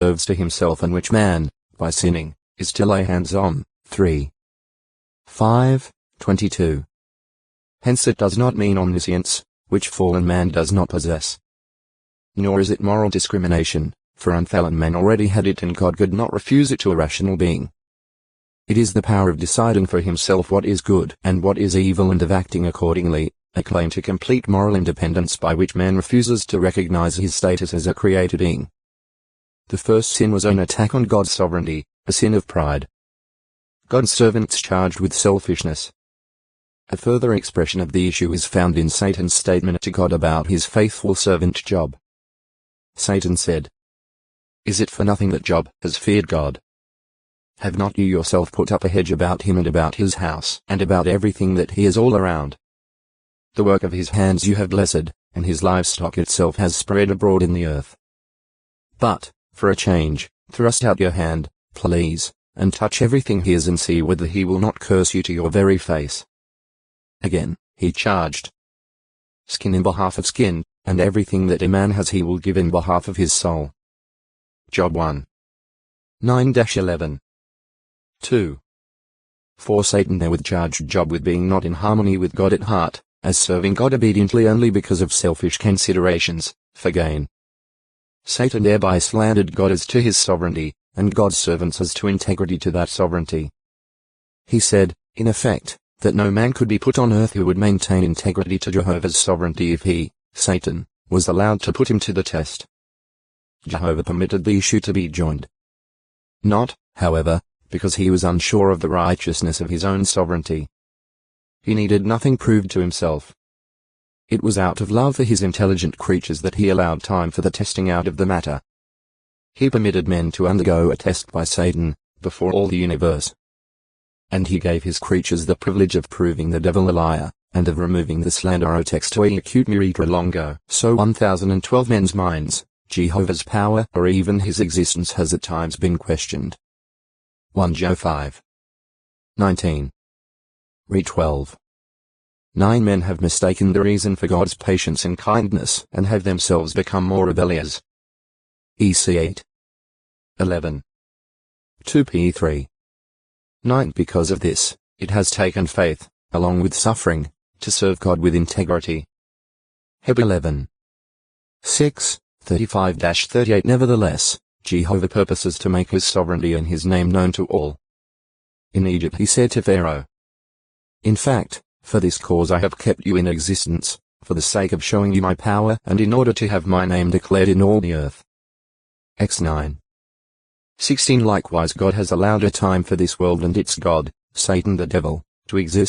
reserves to himself and which man, by sinning, is to lay hands on. 3. 5, 22. Hence it does not mean omniscience, which fallen man does not possess. Nor is it moral discrimination, for unfallen man already had it and God could not refuse it to a rational being. It is the power of deciding for himself what is good and what is evil and of acting accordingly, a claim to complete moral independence by which man refuses to recognize his status as a created being. The first sin was an attack on God's sovereignty, a sin of pride. God's servants charged with selfishness. A further expression of the issue is found in Satan's statement to God about his faithful servant Job. Satan said, "Is it for nothing that Job has feared God? Have not you yourself put up a hedge about him and about his house and about everything that he is all around? The work of his hands you have blessed, and his livestock itself has spread abroad in the earth. But, for a change, thrust out your hand, please, and touch everything he is and see whether he will not curse you to your very face." Again, he charged, "Skin in behalf of skin, and everything that a man has he will give in behalf of his soul." Job 1. 9-11. 2. For Satan therewith charged Job with being not in harmony with God at heart, as serving God obediently only because of selfish considerations, for gain. Satan thereby slandered God as to his sovereignty, and God's servants as to integrity to that sovereignty. He said, in effect, that no man could be put on earth who would maintain integrity to Jehovah's sovereignty if he, Satan, was allowed to put him to the test. Jehovah permitted the issue to be joined. Not, however, because he was unsure of the righteousness of his own sovereignty. He needed nothing proved to himself. It was out of love for his intelligent creatures that he allowed time for the testing out of the matter. He permitted men to undergo a test by Satan, before all the universe. And he gave his creatures the privilege of proving the devil a liar, and of removing the slanderer textoi acute miritra longo. So 1012 men's minds, Jehovah's power or even his existence has at times been questioned. 1 Job 5. 19. Re 12. 9 men have mistaken the reason for God's patience and kindness and have themselves become more rebellious. EC 8. 11. 2 P 3. 9. Because of this, it has taken faith, along with suffering, to serve God with integrity. Heb 11. 6, 35-38. Nevertheless, Jehovah purposes to make his sovereignty and his name known to all. In Egypt he said to Pharaoh, "In fact, for this cause I have kept you in existence, for the sake of showing you my power and in order to have my name declared in all the earth." X 9. 16. Likewise God has allowed a time for this world and its god, Satan the devil, to exist